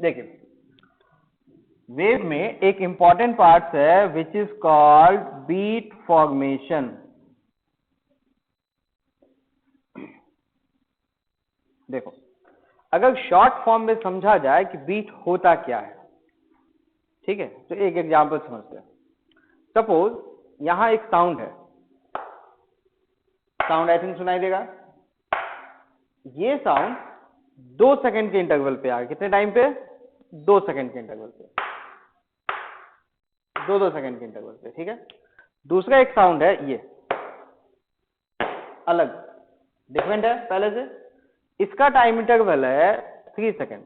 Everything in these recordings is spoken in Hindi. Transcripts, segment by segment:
देखिए वेव में एक इंपॉर्टेंट पार्ट है which is called beat formation. देखो अगर शॉर्ट फॉर्म में समझा जाए कि बीट होता क्या है, ठीक है, तो एक एग्जांपल समझते हैं। सपोज यहां एक साउंड है, साउंड आई थिंक सुनाई देगा। ये साउंड 2 सेकंड के इंटरवल पे आ गया। कितने टाइम पे? 2 सेकंड के इंटरवल पे, 2 सेकंड के इंटरवल पे, ठीक है। दूसरा एक साउंड है, ये अलग डिफरेंट है पहले से, इसका टाइम इंटरवल है 3 सेकंड।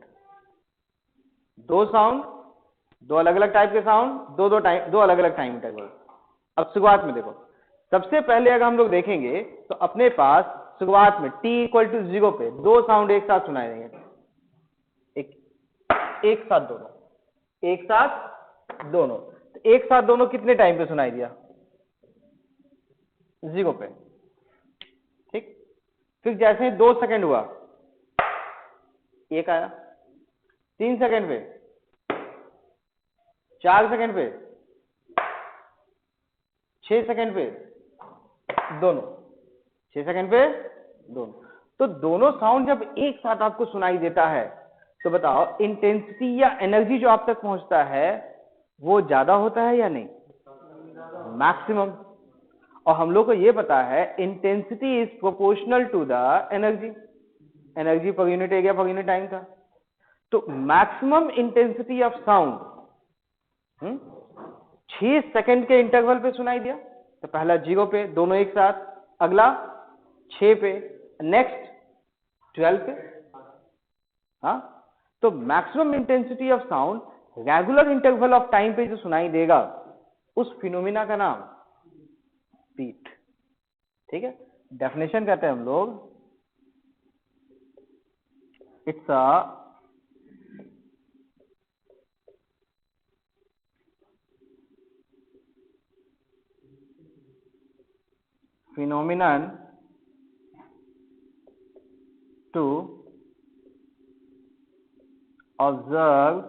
2 साउंड, 2 अलग अलग टाइप के साउंड, दो अलग अलग टाइम इंटरवल। अब शुरुआत में देखो, सबसे पहले अगर हम लोग देखेंगे तो अपने पास शुरुआत में t इक्वल टू 0 पे 2 साउंड एक साथ सुनाई देंगे, एक साथ दोनों, एक साथ दोनों। तो एक साथ दोनों कितने टाइम पे सुनाई दिया? 0 पे, ठीक। फिर जैसे ही 2 सेकंड हुआ, एक आया, 3 सेकंड पे, 4 सेकंड पे, 6 सेकंड पे दोनों, 6 सेकंड पे दोनों। तो दोनों साउंड जब एक साथ आपको सुनाई देता है तो बताओ इंटेंसिटी या एनर्जी जो आप तक पहुंचता है वो ज्यादा होता है या नहीं? मैक्सिमम। और हम लोग को ये पता है intensity is proportional to the energy, energy पर यूनिट एरिया पर यूनिट टाइम था। तो maximum intensity of sound 6 second के इंटरवल पे सुनाई दिया। तो पहला 0 पे दोनों एक साथ, अगला 6 पे, नेक्स्ट 12 पे। हाँ, तो maximum intensity of sound regular interval of time पे जो सुनाई देगा उस फिनोमिना का नाम बीट, ठीक है। डेफिनेशन कहते हैं हम लोग, it's a phenomenon to observe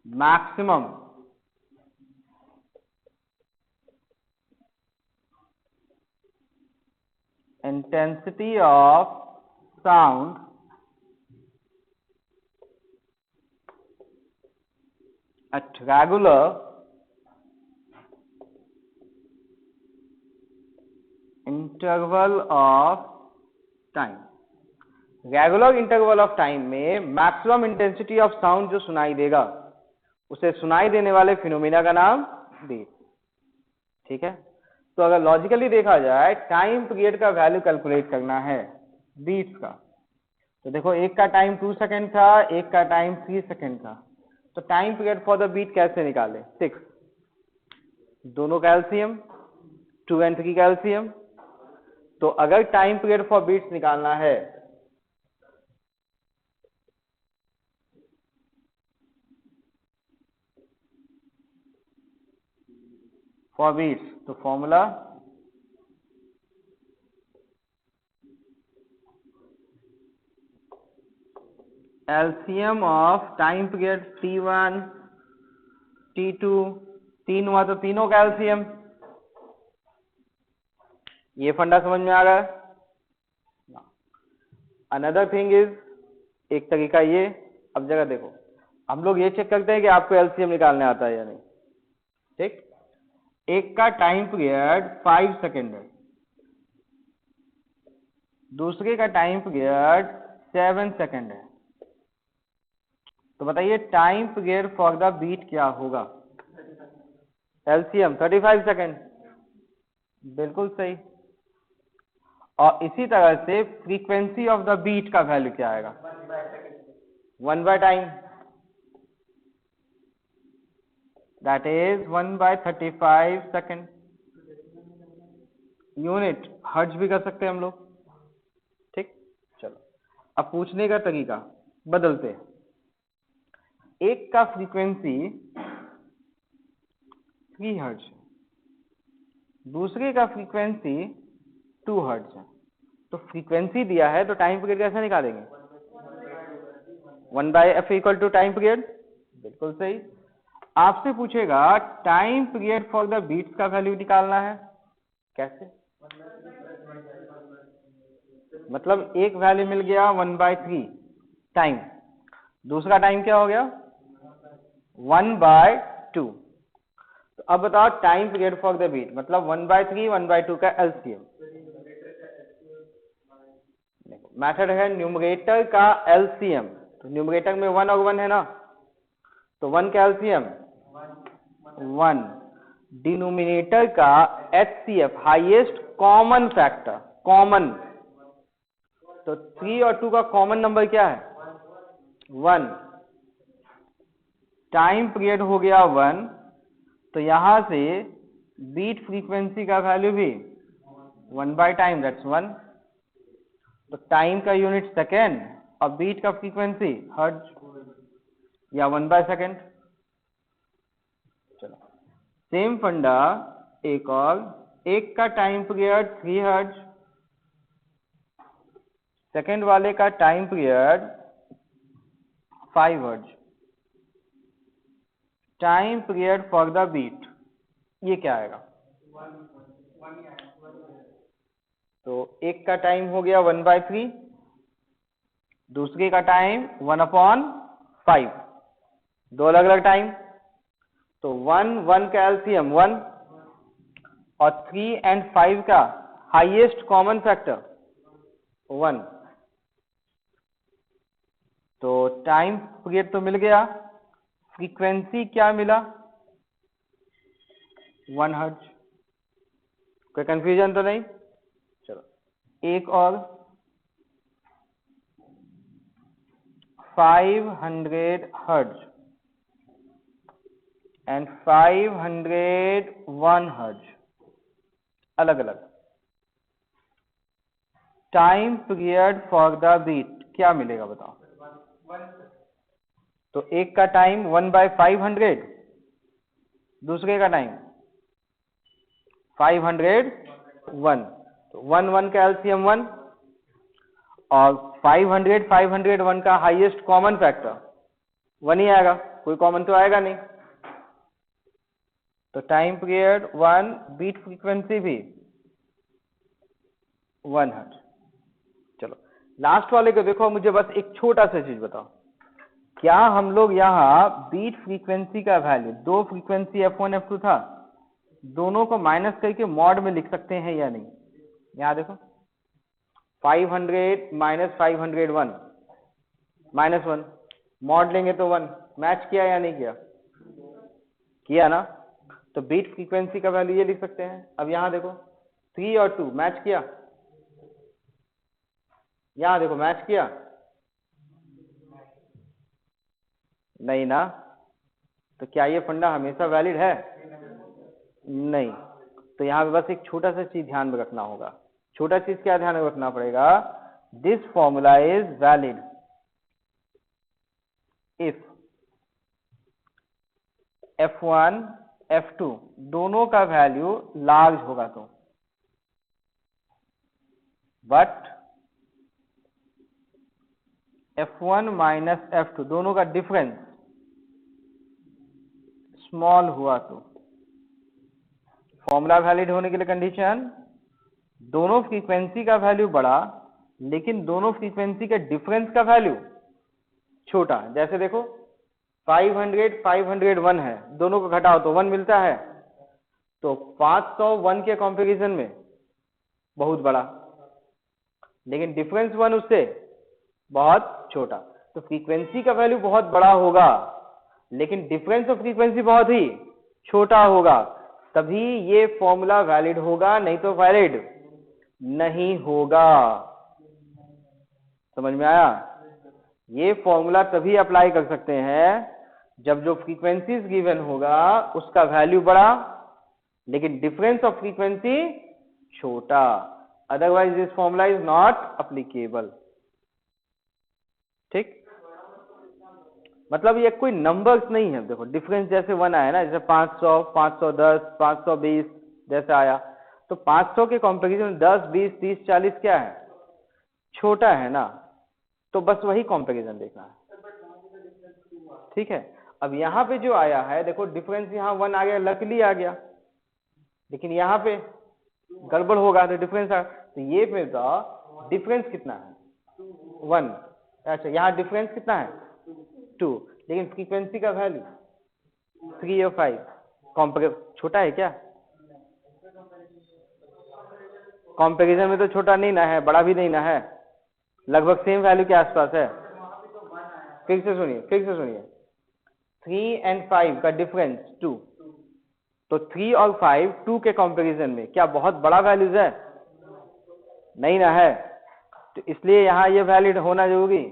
maximum intensity of sound at regular interval of time। Regular interval of time में मैक्सिमम इंटेंसिटी ऑफ साउंड जो सुनाई देगा उसे सुनाई देने वाले फिनोमिना का नाम बीट, ठीक है। तो अगर लॉजिकली देखा जाए टाइम पीरियड का वैल्यू कैलकुलेट करना है बीट्स का, तो देखो एक का टाइम 2 सेकंड था, एक का टाइम 3 सेकंड था। तो time period for the beat कैसे निकाले? 6, दोनों कैल्शियम, 2 and 3 कैल्शियम। तो अगर टाइम पीरियड फॉर बीट्स निकालना है फॉर बीट्स, तो formula LCM of time period T1 T2, 3 हुआ तो तीनों कैल्शियम। ये फंडा समझ में आ गया। अनदर थिंग इज, एक तरीका ये, अब जगह देखो हम लोग ये चेक करते हैं कि आपको एलसीएम निकालने आता है या नहीं, ठीक। एक का टाइम पीरियड 5 सेकंड है, दूसरे का टाइम पीरियड 7 सेकंड है। तो बताइए time period for the beat क्या होगा? एलसीएम 35 सेकंड, बिल्कुल सही। और इसी तरह से फ्रीक्वेंसी ऑफ द बीट का वैल्यू क्या आएगा? 1 by time, that is 1 by 35 second. Unit hertz भी कर सकते हैं हम लोग, ठीक। चलो अब पूछने का तरीका बदलते हैं। एक का फ्रीक्वेंसी 3 हर्ट्ज है, दूसरे का फ्रीक्वेंसी 2 हर्ट्ज है। तो फ्रीक्वेंसी दिया है तो टाइम पीरियड कैसे निकालेंगे? 1/f equal to time period, बिल्कुल सही। आपसे पूछेगा time period for the beats का वैल्यू निकालना है, कैसे? मतलब एक वैल्यू मिल गया 1/3 टाइम, दूसरा टाइम क्या हो गया 1/2। तो अब बताओ time period for the beat, मतलब 1/3 1/2 का एलसीएम। मेथड है न्यूमरेटर का एलसीएम, तो न्यूमरेटर में 1 और 1 है ना, तो 1 का एलसीएम 1, डिनोमिनेटर का HCF highest common factor, common, तो 3 और 2 का कॉमन नंबर क्या है 1, टाइम पीरियड हो गया 1, तो यहां से बीट फ्रीक्वेंसी का वैल्यू भी 1/टाइम, दैट्स 1। तो टाइम का यूनिट सेकेंड और बीट का फ्रीक्वेंसी हर्ट्ज या 1/सेकेंड। चलो सेम फंडा एक और, एक का टाइम पीरियड 3 हर्ट्ज, सेकेंड वाले का time period 5 hertz. Time period for the beat ये क्या आएगा, तो एक का टाइम हो गया 1/3, दूसरे का टाइम 1/5, दो अलग अलग टाइम, तो 1 का एलसीएम 1 और 3 एंड 5 का हाईएस्ट कॉमन फैक्टर 1। तो टाइम पीरियड तो मिल गया, फ्रीक्वेंसी क्या मिला 1 हर्ट्ज। कोई कंफ्यूजन तो नहीं? चलो एक और, 500 हर्ट्ज एंड 501 हर्ट्ज, अलग अलग। Time period for the beat क्या मिलेगा बताओ? तो एक का टाइम 1/500, दूसरे का टाइम 501, तो 1 का एलसीएम 1 और 501 का हाईएस्ट कॉमन फैक्टर 1 ही आएगा, कोई कॉमन तो आएगा नहीं। तो टाइम पीरियड 1, बीट फ्रीक्वेंसी भी 1 हर्ट्ज। चलो लास्ट वाले को देखो, मुझे बस एक छोटा सा चीज बताओ, क्या हम लोग यहाँ बीट फ्रीक्वेंसी का वैल्यू, दो फ्रीक्वेंसी F1 F2 था, दोनों को माइनस करके मॉड में लिख सकते हैं या नहीं? यहाँ देखो 500 माइनस 501 -1, मॉड लेंगे तो 1, मैच किया या नहीं किया? किया ना, तो बीट फ्रीक्वेंसी का वैल्यू ये लिख सकते हैं। अब यहाँ देखो 3 और 2 मैच किया, यहाँ देखो मैच किया नहीं ना, तो क्या ये फंडा हमेशा वैलिड है? नहीं। तो यहाँ पे बस एक छोटा सा चीज ध्यान में रखना होगा। छोटा चीज क्या ध्यान में रखना पड़ेगा? This formula is valid if F1 F2 दोनों का वैल्यू लार्ज होगा तो, बट F1 माइनस F2 दोनों का डिफरेंस स्मॉल हुआ तो। फॉर्मूला वैलिड होने के लिए कंडीशन, दोनों फ्रीक्वेंसी का वैल्यू बड़ा लेकिन दोनों फ्रीक्वेंसी के डिफरेंस का वैल्यू छोटा। जैसे देखो 500 501 है, दोनों को घटाओ तो 1 मिलता है, तो 501 के कंपैरिजन में बहुत बड़ा, लेकिन डिफरेंस 1 उससे बहुत छोटा। तो फ्रीक्वेंसी का वैल्यू बहुत बड़ा होगा लेकिन डिफरेंस ऑफ फ्रीक्वेंसी बहुत ही छोटा होगा, तभी ये फॉर्मूला वैलिड होगा, नहीं तो वैलिड नहीं होगा। समझ में आया? ये फॉर्मूला तभी अप्लाई कर सकते हैं जब जो फ्रीक्वेंसीज गिवन होगा उसका वैल्यू बड़ा लेकिन डिफरेंस ऑफ फ्रीक्वेंसी छोटा, otherwise this formula is not applicable. ठीक, मतलब ये कोई नंबर्स नहीं है। देखो डिफरेंस जैसे 1 आया ना, जैसे 500 510 520 जैसे आया, तो 500 के कंपैरिजन 10 20 30 40 क्या है? छोटा है ना, तो बस वही कंपैरिजन देखना है। ठीक है, अब यहाँ पे जो आया है देखो डिफरेंस यहाँ 1 आ गया, लकली आ गया, लेकिन यहाँ पे गड़बड़ होगा तो डिफरेंस आ, तो ये फिर तो डिफरेंस कितना है 1, अच्छा यहाँ डिफरेंस कितना है 2, लेकिन फ्रीक्वेंसी का वैल्यू 3 और 5, कॉम्पेयर छोटा है क्या, कंपैरिजन में तो छोटा नहीं ना है, बड़ा भी नहीं ना है, लगभग सेम वैल्यू के आसपास है। फिर से सुनिए 3 और 5 का डिफरेंस 2, तो 3 और 5 2 के कंपैरिजन में क्या बहुत बड़ा वैल्यूज है, नहीं ना है, तो इसलिए यहाँ ये वैलिड होना जरूरी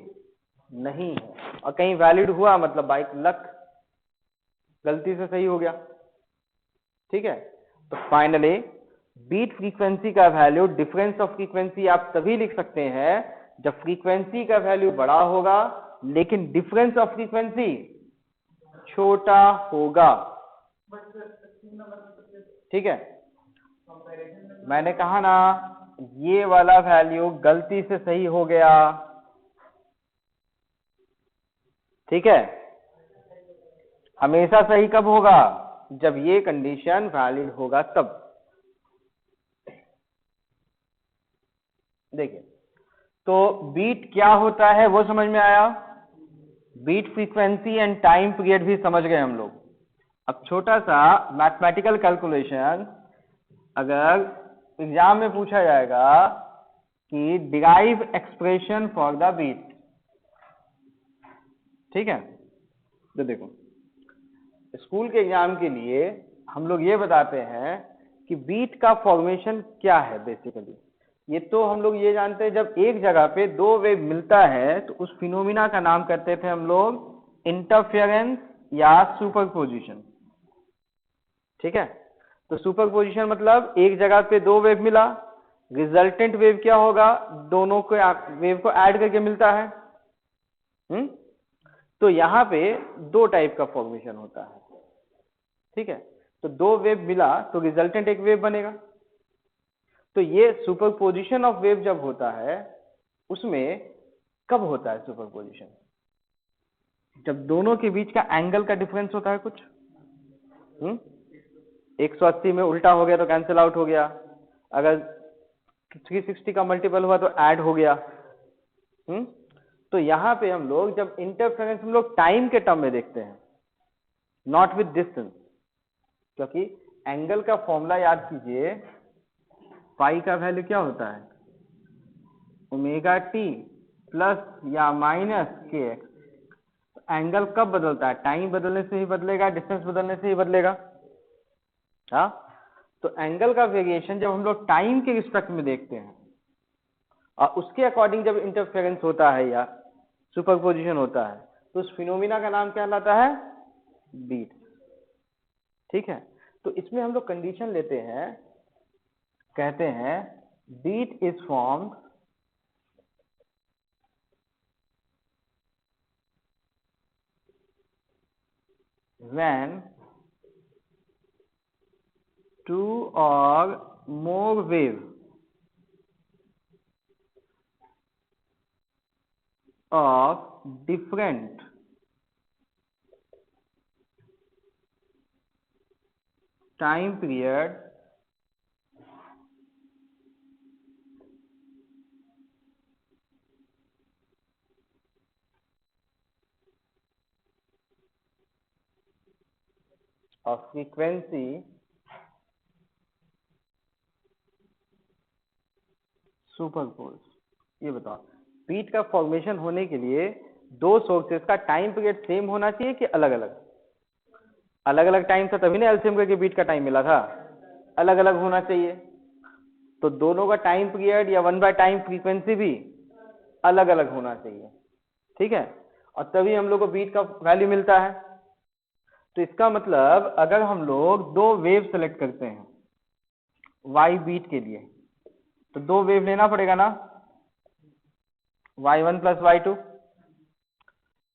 नहीं है, और कहीं वैलिड हुआ मतलब बाय लक गलती से सही हो गया, ठीक है। तो फाइनली बीट फ्रीक्वेंसी का वैल्यू, डिफरेंस ऑफ फ्रीक्वेंसी आप तभी लिख सकते हैं जब फ्रीक्वेंसी का वैल्यू बड़ा होगा लेकिन डिफरेंस ऑफ फ्रीक्वेंसी छोटा होगा, ठीक है। मैंने कहा ना ये वाला वैल्यू गलती से सही हो गया, ठीक है। हमेशा सही कब होगा, जब ये कंडीशन वैलिड होगा तब। देखिए तो बीट क्या होता है वो समझ में आया, beat frequency and time period भी समझ गए हम लोग। अब छोटा सा मैथमेटिकल कैलकुलेशन, अगर एग्जाम में पूछा जाएगा कि derive expression for the beat, ठीक है, तो देखो स्कूल के एग्जाम के लिए हम लोग ये बताते हैं कि बीट का फॉर्मेशन क्या है बेसिकली। ये तो हम लोग ये जानते हैं जब एक जगह पे दो वेव मिलता है तो उस फिनोमिना का नाम करते थे हम लोग इंटरफेरेंस या सुपरपोजिशन, ठीक है। तो सुपरपोजिशन मतलब एक जगह पे दो वेव मिला, रिजल्टेंट वेव क्या होगा, दोनों को वेव को ऐड करके मिलता है। तो यहाँ पे दो टाइप का फॉर्मेशन होता है, ठीक है। तो दो वेव मिला तो रिजल्टेंट एक वेव बनेगा। तो ये सुपरपोजिशन ऑफ वेव जब होता है उसमें कब होता है सुपरपोजिशन, जब दोनों के बीच का एंगल का डिफरेंस होता है कुछ। 180 में उल्टा हो गया तो कैंसिल आउट हो गया, अगर 360 का मल्टीपल हुआ तो ऐड हो गया। तो यहां पे हम लोग जब इंटरफेरेंस हम लोग टाइम के टर्म में देखते हैं, नॉट विद डिस्टेंस, क्योंकि एंगल का फॉर्मूला याद कीजिए, पाई का वैल्यू क्या होता है ओमेगा टी प्लस या माइनस के एक्स। एंगल कब बदलता है, टाइम बदलने से ही बदलेगा, डिस्टेंस बदलने से ही बदलेगा। हाँ, तो एंगल का वेरिएशन जब हम लोग टाइम के रिस्पेक्ट में देखते हैं और उसके अकॉर्डिंग जब इंटरफेरेंस होता है या सुपरपोजिशन होता है तो उस फिनोमिना का नाम क्या कहलाता है, बीट, ठीक है। तो इसमें हम लोग कंडीशन लेते हैं, कहते हैं beat is formed when two or more wave of different time period of frequency superpose. ये बताओ बीट का फॉर्मेशन होने के लिए दो सोर्सेस का टाइम पीरियड सेम होना चाहिए कि अलग अलग, अलग अलग टाइम था तभी ना एलसीएम करके बीट का टाइम मिला था, अलग अलग होना चाहिए। तो दोनों का टाइम पीरियड या 1 बाय टाइम फ्रीक्वेंसी भी अलग अलग होना चाहिए, ठीक है, और तभी हम लोग को बीट का वैल्यू मिलता है। तो इसका मतलब अगर हम लोग दो वेव सेलेक्ट करते हैं वाई बीट के लिए तो दो वेव लेना पड़ेगा ना, y1 प्लस y2।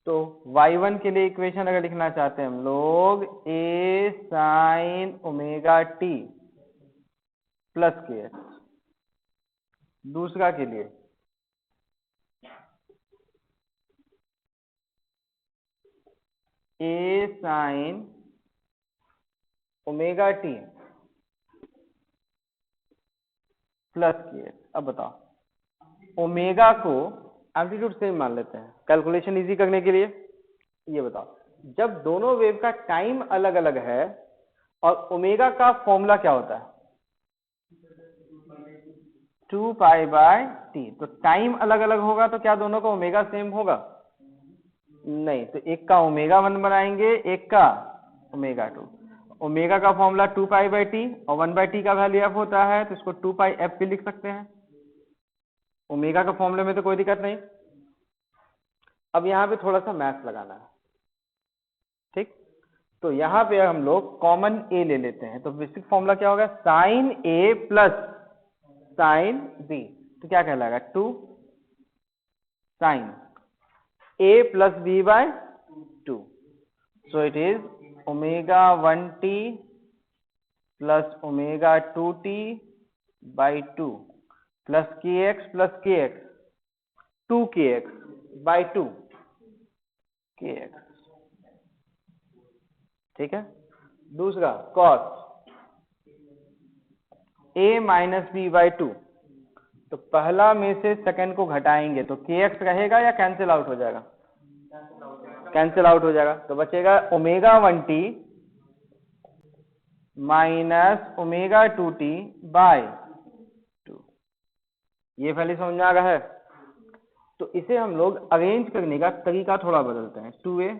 तो y1 के लिए इक्वेशन अगर लिखना चाहते हैं हम लोग a sine omega T plus के एक्स, दूसरा के लिए ए साइन ओमेगा टी प्लस के। अब बताओ ओमेगा को एम्पलीट्यूड सेम मान लेते हैं कैलकुलेशन इजी करने के लिए। ये बताओ जब दोनों वेव का टाइम अलग अलग है और ओमेगा का फॉर्मूला क्या होता है 2 पाई बाय टी, तो टाइम अलग अलग होगा तो क्या दोनों का ओमेगा सेम होगा? नहीं, तो एक का ओमेगा 1 बनाएंगे, एक का ओमेगा 2। ओमेगा का फॉर्मूला 2 पाई बाय टी और 1 बाय टी का वैल्यू एफ होता है, तो इसको 2 पाई एफ भी लिख सकते हैं। ओमेगा का फॉर्मूले में तो कोई दिक्कत नहीं। अब यहाँ पे थोड़ा सा मैथ लगाना है, ठीक? तो यहाँ पे हम लोग कॉमन ए ले लेते हैं, तो बेसिक फॉर्मूला क्या होगा साइन ए प्लस साइन बी, तो क्या कहलाएगा 2 sign a plus b by 2, so it is omega 1t plus omega 2t by 2 plus kx 2kx by 2 kx, ठीक है। दूसरा cos a minus b by 2, तो पहला में से सेकंड को घटाएंगे तो kx रहेगा या कैंसिल आउट हो जाएगा? कैंसिल आउट हो जाएगा, तो बचेगा omega 1t minus omega 2t bye 2। ये पहले समझ में आ गया है। तो इसे हम लोग अरेंज करने का तरीका थोड़ा बदलते हैं, 2a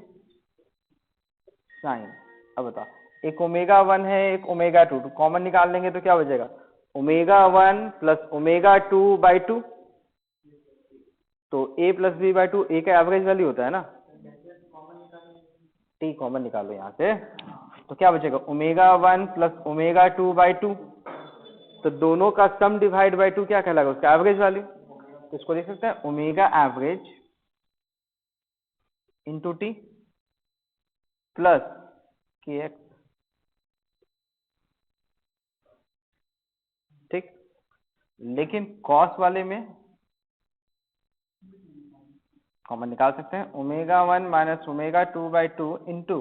साइन। अब बताओ एक ओमेगा 1 है एक ओमेगा 2, तो कॉमन निकाल लेंगे तो क्या बचेगा ओमेगा 1 प्लस ओमेगा 2 बाई 2, तो a plus B by 2 a का एवरेज वैल्यू होता है ना, टी कॉमन निकालो यहाँ से, तो क्या बचेगा ओमेगा 1 प्लस ओमेगा 2 बाई 2, तो दोनों का सम डिवाइड बाई 2 क्या कहलाएगा उसका एवरेज वैल्यू, तो इसको देख सकते हैं omega average into T plus के एक्स, ठीक। लेकिन कॉस वाले में कॉमन निकाल सकते हैं omega 1 minus omega 2 by 2 into,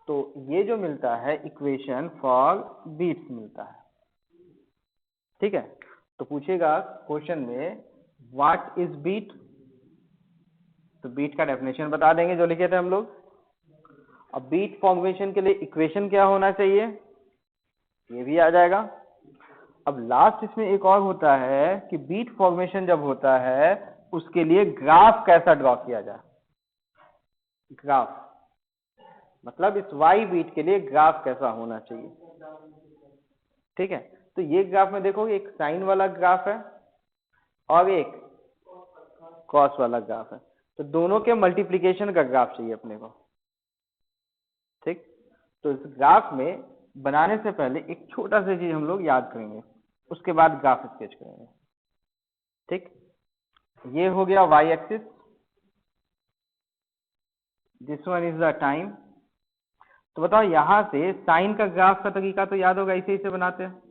तो ये जो मिलता है इक्वेशन फॉर बीट्स मिलता है, ठीक है। तो पूछेगा क्वेश्चन में व्हाट इज बीट, तो बीट का डेफिनेशन बता देंगे जो लिखे थे हम लोग। अब बीट फॉर्मेशन के लिए इक्वेशन क्या होना चाहिए ये भी आ जाएगा। अब लास्ट इसमें एक और होता है कि बीट फॉर्मेशन जब होता है उसके लिए ग्राफ कैसा ड्रॉ किया जाए, ग्राफ मतलब इस वाई बीट के लिए ग्राफ कैसा होना चाहिए, ठीक है। तो ये ग्राफ में देखोगे एक साइन वाला ग्राफ है और एक कॉस वाला ग्राफ है, तो दोनों के मल्टीप्लीकेशन का ग्राफ चाहिए अपने को, ठीक। तो इस ग्राफ में बनाने से पहले एक छोटा सा चीज हम लोग याद करेंगे, उसके बाद ग्राफ स्केच करेंगे, ठीक। ये हो गया Y axis, this one is the time. तो बताओ यहां से साइन का ग्राफ का तरीका तो याद होगा, इसे बनाते हैं।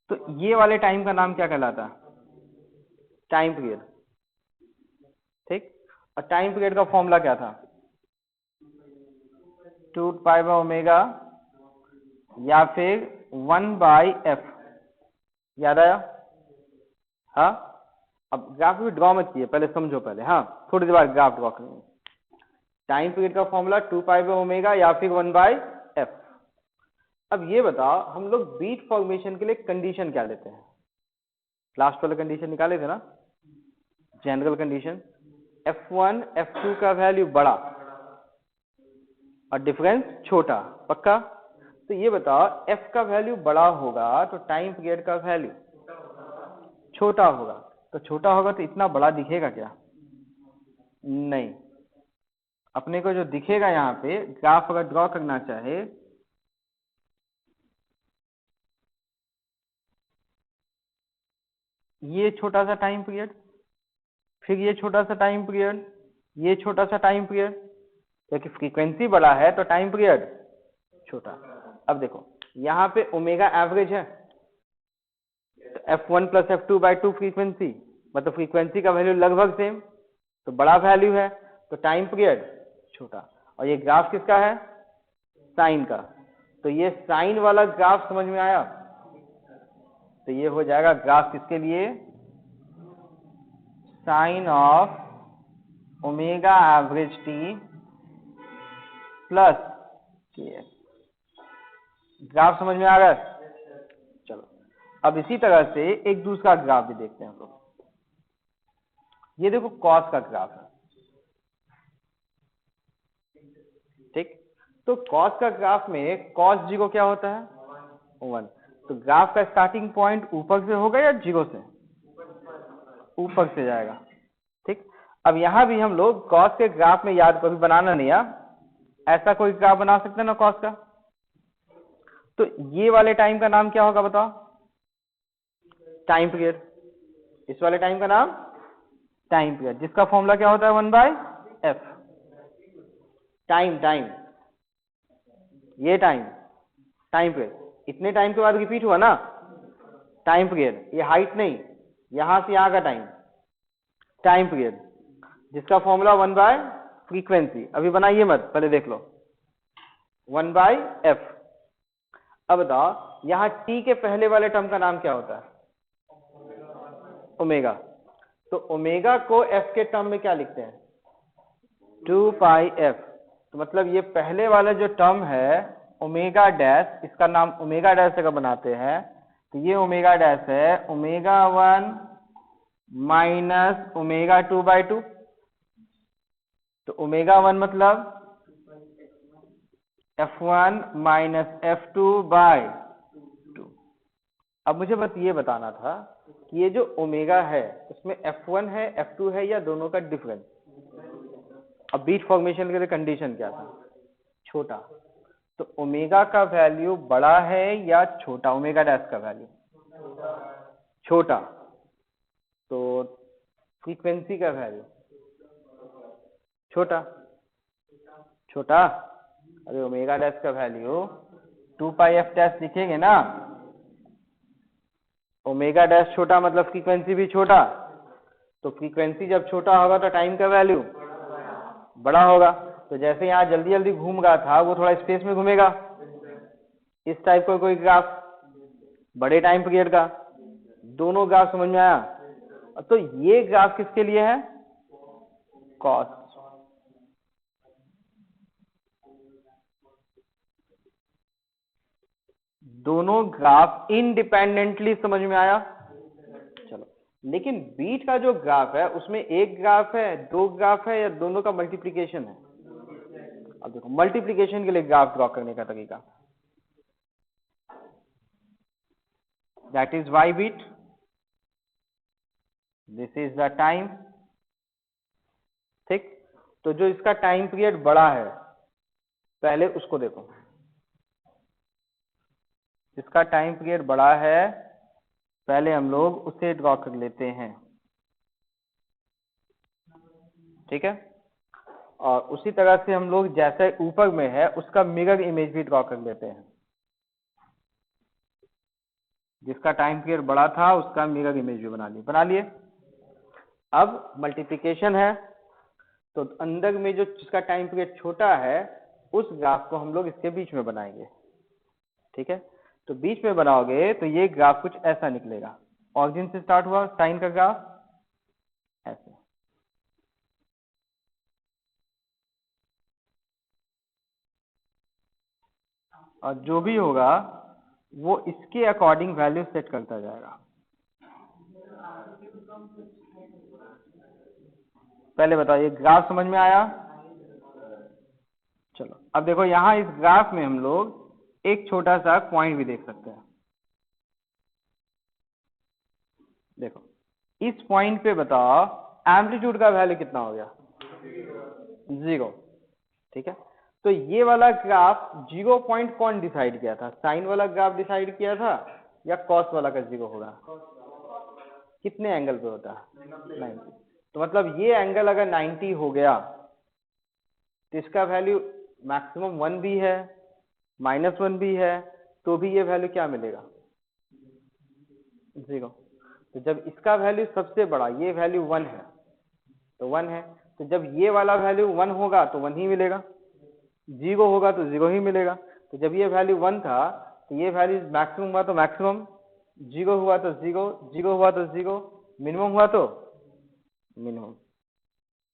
तो ये वाले टाइम का नाम क्या कहलाता है टाइम पीरियड, ठीक। और टाइम पीरियड का फॉर्मूला क्या था 2 पाई बाय ओमेगा या फिर 1 बाई एफ, याद आया? हाँ, अब ग्राफ भी ड्रॉ मत किए, पहले समझो पहले, हाँ थोड़ी देर बाद ग्राफ ड्रॉ करेंगे। टाइम पीरियड का फॉर्मूला 2 पाई बाय ओमेगा या फिर 1 बाई एफ। अब ये बताओ हम लोग बीट फॉर्मेशन के लिए कंडीशन क्या लेते हैं, लास्ट वाले कंडीशन निकाले थे ना, जनरल कंडीशन F1 F2 का वैल्यू बड़ा और डिफरेंस छोटा, पक्का। तो ये बताओ F का वैल्यू बड़ा होगा तो टाइम पीरियड का वैल्यू छोटा होगा, तो छोटा होगा तो इतना बड़ा दिखेगा क्या? नहीं, अपने को जो दिखेगा यहाँ पे ग्राफ अगर ड्रॉ करना चाहे ये छोटा सा टाइम पीरियड, फिर ये छोटा सा टाइम पीरियड, ये छोटा सा टाइम पीरियड, क्योंकि फ्रीक्वेंसी बड़ा है तो टाइम पीरियड छोटा। अब देखो यहाँ पे ओमेगा एवरेज है, तो F1 plus F2 by 2 frequency, मतलब फ्रीक्वेंसी का वैल्यू लगभग सेम, तो बड़ा वैल्यू है, तो टाइम पीरियड छोटा। और ये ग्राफ किसका है? साइन का। तो ये साइन वाला ग्राफ समझ में आया? तो ये हो जाएगा ग्राफ किसके लिए? Sine of omega average T plus के। ग्राफ समझ में आ गया? चलो अब इसी तरह से एक दूसरा ग्राफ भी देखते हैं हम लोग। ये देखो कॉस का ग्राफ है, ठीक। तो कॉस का ग्राफ में कॉस जीरो क्या होता है? 1। तो ग्राफ का स्टार्टिंग पॉइंट ऊपर से होगा या जीरो से? ऊपर से जाएगा, ठीक। अब यहां भी हम लोग कॉस के ग्राफ में, याद कभी बनाना नहीं है, ऐसा कोई ग्राफ बना सकते हैं ना कॉस का। तो ये वाले टाइम का नाम क्या होगा बताओ? Time period. इस वाले टाइम का नाम टाइम पीरियड, जिसका फॉर्मूला क्या होता है? 1/f। टाइम टाइम, ये टाइम पीरियड इतने टाइम के बाद रिपीट हुआ ना, टाइम पीरियड। ये हाइट नहीं, यहां से यहां का टाइम पीरियड, जिसका फॉर्मूला 1/फ्रीक्वेंसी। अभी बनाइए मत, पहले देख लो। 1/f। अब बताओ यहां t के पहले वाले टर्म का नाम क्या होता है? ओमेगा। तो ओमेगा को f के टर्म में क्या लिखते हैं? 2πf। तो मतलब ये पहले वाला जो टर्म है ओमेगा डैश, इसका नाम ओमेगा डैश अगर बनाते हैं तो ये ओमेगा डैश है ओमेगा 1 माइनस ओमेगा 2/2। तो ओमेगा 1 मतलब f1 माइनस f2/2। अब मुझे बस ये बताना था कि ये जो ओमेगा है उसमें f1 है, f2 है, या दोनों का डिफरेंस। अब बीट फॉर्मेशन के लिए कंडीशन क्या था? छोटा। तो ओमेगा का वैल्यू बड़ा है या छोटा? ओमेगा डैश का वैल्यू छोटा। तो फ्रीक्वेंसी का वैल्यू छोटा। अरे ओमेगा डैश का वैल्यू 2πf डैश लिखेंगे ना, ओमेगा डैश छोटा मतलब फ्रीक्वेंसी भी छोटा। तो फ्रीक्वेंसी जब छोटा होगा तो टाइम का वैल्यू बड़ा होगा। तो जैसे यहाँ जल्दी जल्दी घूम रहा था वो थोड़ा स्पेस में घूमेगा। इस टाइप का कोई ग्राफ बड़े टाइम पीरियड का। दोनों ग्राफ समझ में आया? तो ये ग्राफ किसके लिए है? कॉस। दोनों ग्राफ इंडिपेंडेंटली समझ में आया? चलो, लेकिन बीट का जो ग्राफ है उसमें एक ग्राफ है, दो ग्राफ है, या दोनों का मल्टीप्लिकेशन है? अब देखो मल्टीप्लिकेशन के लिए ग्राफ ड्रॉ करने का तरीका, that is Y beat, this is the time, ठीक। तो जो इसका टाइम पीरियड बड़ा है पहले उसको देखो, जिसका टाइम पीरियड बड़ा है पहले हम लोग उसे ड्रॉ कर लेते हैं, ठीक है। और उसी तरह से हम लोग जैसे ऊपर में है उसका मिरर इमेज भी ड्रॉ कर लेते हैं। जिसका टाइम पीरियड बड़ा था उसका मिरर इमेज भी बना लिए। अब मल्टीप्लिकेशन है तो अंदर में जो जिसका टाइम पीरियड छोटा है उस ग्राफ को हम लोग इसके बीच में बनाएंगे, ठीक है। तो बीच में बनाओगे तो ये ग्राफ कुछ ऐसा निकलेगा। ऑरिजिन से स्टार्ट हुआ साइन का ग्राफ ऐसे, और जो भी होगा वो इसके अकॉर्डिंग वैल्यू सेट करता जाएगा। पहले बताओ ये ग्राफ समझ में आया? चलो अब देखो यहाँ इस ग्राफ में हम लोग एक छोटा सा पॉइंट भी देख सकते हैं। देखो इस पॉइंट पे बताओ एम्पलीट्यूड का वैल्यू कितना हो गया? 0, ठीक है। तो ये वाला ग्राफ 0 पॉइंट कौन डिसाइड किया था? साइन वाला ग्राफ डिसाइड किया था या कॉस वाला का 0 होगा? कितने एंगल पे होता है? 90। तो मतलब ये एंगल अगर 90 हो गया तो इसका वैल्यू मैक्सिमम 1 भी है, -1 भी है, तो भी ये वैल्यू क्या मिलेगा? 0। तो जब इसका वैल्यू सबसे बड़ा, ये वैल्यू 1 है, तो 1 है। तो जब ये वाला वैल्यू 1 होगा तो 1 ही मिलेगा, 0 होगा तो 0 ही मिलेगा। तो जब ये वैल्यू 1 था तो ये वैल्यू मैक्सिमम हुआ तो मैक्सिमम, 0 हुआ तो 0, 0 हुआ तो 0, मिनिमम हुआ तो मिनिमम।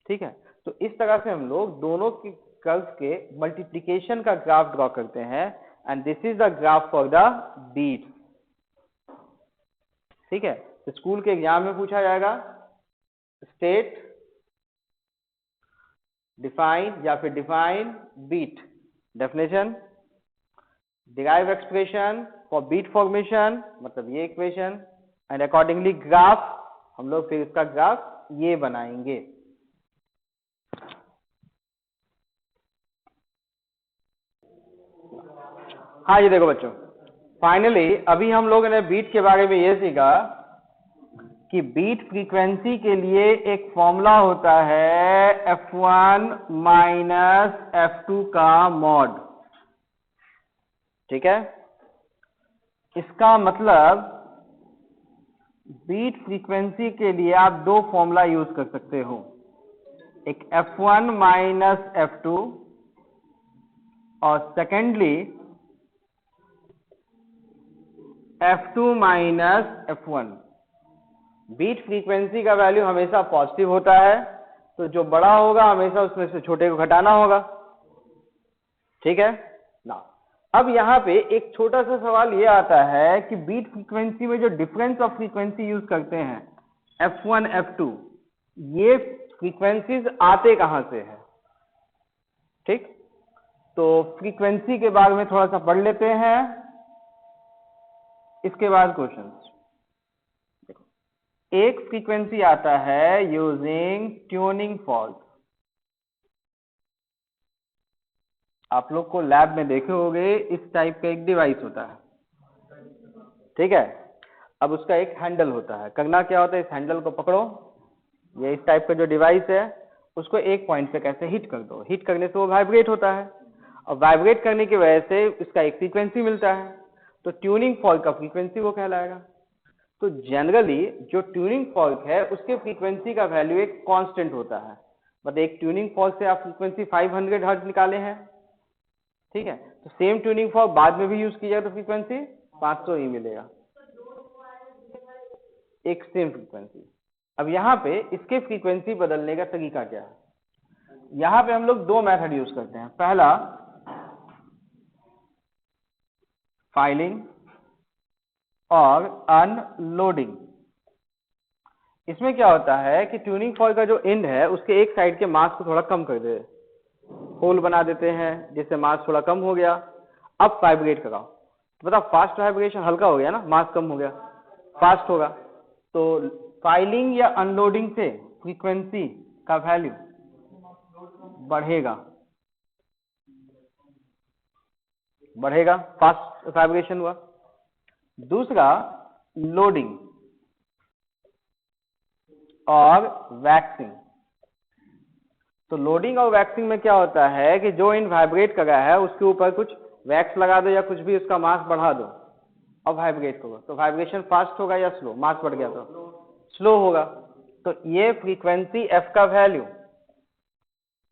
ठीक है, तो इस तरह से हम लोग दोनों की कर्व्स के मल्टीप्लिकेशन का ग्राफ ड्रॉ करते हैं, and this is the graph for the beat. ठीक है, तो स्कूल के एग्जाम में पूछा जाएगा स्टेट, डिफाइन या फिर define beat, definition, derive expression for beat formation, मतलब ये इक्वेशन, एंड अकॉर्डिंगली ग्राफ, हम लोग फिर इसका ग्राफ ये बनाएंगे। हाँ ये देखो बच्चों, फाइनली अभी हम लोगों ने बीट के बारे में ये सीखा कि बीट फ्रीक्वेंसी के लिए एक फॉर्मूला होता है F1 माइनस F2 का मॉड। ठीक है, इसका मतलब बीट फ्रीक्वेंसी के लिए आप दो फॉर्मूला यूज कर सकते हो, एक F1 माइनस F2 और secondly F2 minus F1। Beat frequency का वैल्यू हमेशा पॉजिटिव होता है, तो जो बड़ा होगा हमेशा उसमें से छोटे को घटाना होगा। ठीक है ना, अब यहाँ पे एक छोटा सा सवाल ये आता है कि बीट फ्रीक्वेंसी में जो डिफरेंस ऑफ फ्रीक्वेंसी यूज करते हैं F1 F2, ये फ्रीक्वेंसीज आते कहां से है। ठीक, तो फ्रीक्वेंसी के बारे में थोड़ा सा पढ़ लेते हैं, इसके बाद क्वेश्चन। एक फ्रीक्वेंसी आता है यूजिंग ट्यूनिंग फॉल्ट, आप लोग को लैब में देखे होंगे, इस टाइप का एक डिवाइस होता है। ठीक है, अब उसका एक हैंडल होता है, करना क्या होता है, इस हैंडल को पकड़ो, ये इस टाइप का जो डिवाइस है उसको एक पॉइंट पे कैसे हिट कर दो, हिट करने से वो वाइब्रेट होता है, और वाइब्रेट करने की वजह से इसका एक फ्रीक्वेंसी मिलता है, तो ट्यूनिंग फॉल्ट का फ्रीक्वेंसी वो कहलाएगा। तो जनरली जो ट्यूनिंग फॉल्ट है उसके फ्रीक्वेंसी का वैल्यू एक कांस्टेंट होता है, मतलब एक ट्यूनिंग फॉल्ट से आप फ्रीक्वेंसी 500 हर्ट्ज निकाले हैं। ठीक है, तो सेम ट्यूनिंग फॉल्ट बाद में भी यूज की जाए तो फ्रीक्वेंसी 500 ही मिलेगा, एक सेम फ्रीक्वेंसी। अब यहाँ पे इसके फ्रीक्वेंसी बदलने का तरीका क्या है, यहाँ पे हम लोग दो मेथड यूज करते हैं। पहला फाइलिंग और अनलोडिंग। इसमें क्या होता है कि ट्यूनिंग फॉल्ट का जो एंड है उसके एक साइड के मास को थोड़ा कम कर दे, होल बना देते हैं जिससे मास थोड़ा कम हो गया। अब वाइब्रेट कराओ, तो बताओ फास्ट वाइब्रेशन, हल्का हो गया ना, मास कम हो गया, फास्ट होगा। तो फाइलिंग या अनलोडिंग से फ्रीक्वेंसी का वैल्यू बढ़ेगा, बढ़ेगा, फास्ट वाइब्रेशन हुआ। दूसरा लोडिंग और वैक्सिंग। तो लोडिंग और वैक्सिंग में क्या होता है कि जो इन वाइब्रेट कर रहा है उसके ऊपर कुछ वैक्स लगा दो या कुछ भी उसका मास बढ़ा दो और वाइब्रेट करो, तो वाइब्रेशन फास्ट होगा या स्लो, मास बढ़ गया तो स्लो होगा। तो ये फ्रीक्वेंसी एफ का वैल्यू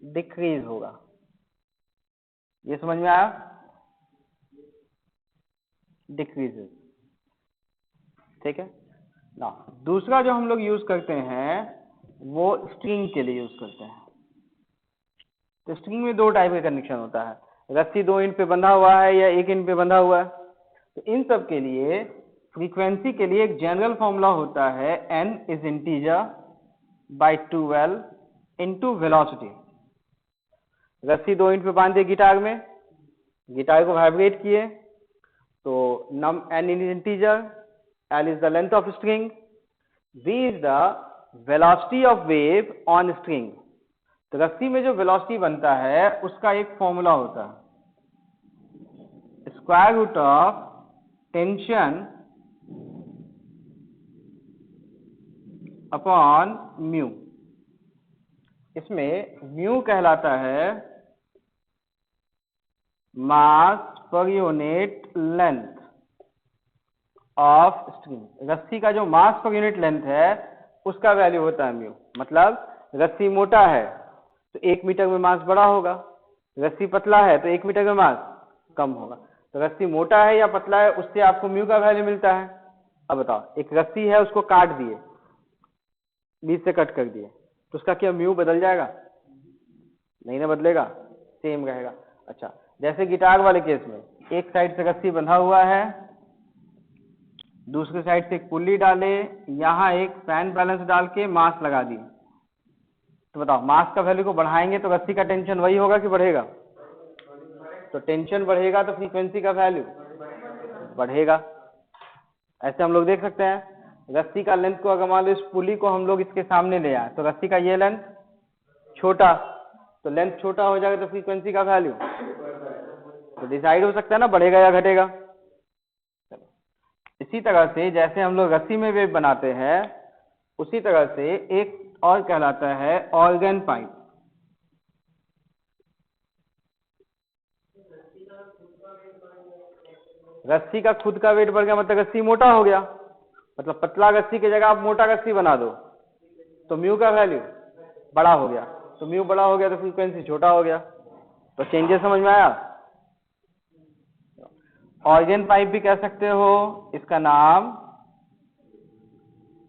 डिक्रीज होगा। ये समझ में आया, डिक्रीजेस। ठीक है ना, दूसरा जो हम लोग यूज करते हैं वो स्ट्रिंग के लिए यूज करते हैं। तो स्ट्रिंग में दो टाइप का कनेक्शन होता है, रस्सी दो एंड पे बंधा हुआ है या एक एंड पे बंधा हुआ है। तो इन सब के लिए फ्रीक्वेंसी के लिए एक जनरल फॉर्मूला होता है n is integer by 12 into velocity. रस्सी दो एंड पे बांधे गिटार में, गिटार को वाइब्रेट किए, तो नम n is integer, L is the length of string, V is the velocity of wave on string। तो रस्सी में जो वेलोसिटी बनता है उसका एक फॉर्मूला होता है, square root of tension upon mu. इसमें म्यू कहलाता है मास per unit length of string. रस्सी का जो मास पर यूनिट लेंथ है उसका वैल्यू होता है म्यू। मतलब रस्सी मोटा है तो 1 मीटर में मास बड़ा होगा, रस्सी पतला है तो 1 मीटर में मास कम होगा। तो रस्सी मोटा है या पतला है उससे आपको म्यू का वैल्यू मिलता है। अब बताओ, एक रस्सी है उसको काट दिए, बीच से कट कर दिए, तो उसका क्या म्यू बदल जाएगा? नहीं ना बदलेगा, सेम रहेगा। अच्छा, जैसे गिटार वाले केस में एक साइड से रस्सी बंधा हुआ है, दूसरी साइड से एक पुल्ली डाले, यहाँ एक फैन बैलेंस डाल के मास लगा दिए, तो बताओ मास का वैल्यू को बढ़ाएंगे तो रस्सी का टेंशन वही होगा कि बढ़ेगा? तो टेंशन बढ़ेगा तो फ्रीक्वेंसी का वैल्यू बढ़ेगा। ऐसे हम लोग देख सकते हैं, रस्सी का लेंथ को अगर मान लो इस पुली को हम लोग इसके सामने ले आए तो रस्सी का ये लेंथ छोटा, तो लेंथ छोटा हो जाएगा तो फ्रीक्वेंसी का वैल्यू तो डिसाइड हो सकता है ना, बढ़ेगा या घटेगा। इसी तरह से जैसे हम लोग रस्सी में वेव बनाते हैं, उसी तरह से एक और कहलाता है ऑर्गन पाइप। रस्सी का खुद का वेट बढ़ गया मतलब रस्सी मोटा हो गया, मतलब पतला रस्सी की जगह आप मोटा रस्सी बना दो तो म्यू का वैल्यू बड़ा हो गया, तो म्यू बड़ा हो गया तो फ्रीक्वेंसी छोटा हो गया। तो चेंजेस समझ में आया? ऑर्गन पाइप भी कह सकते हो, इसका नाम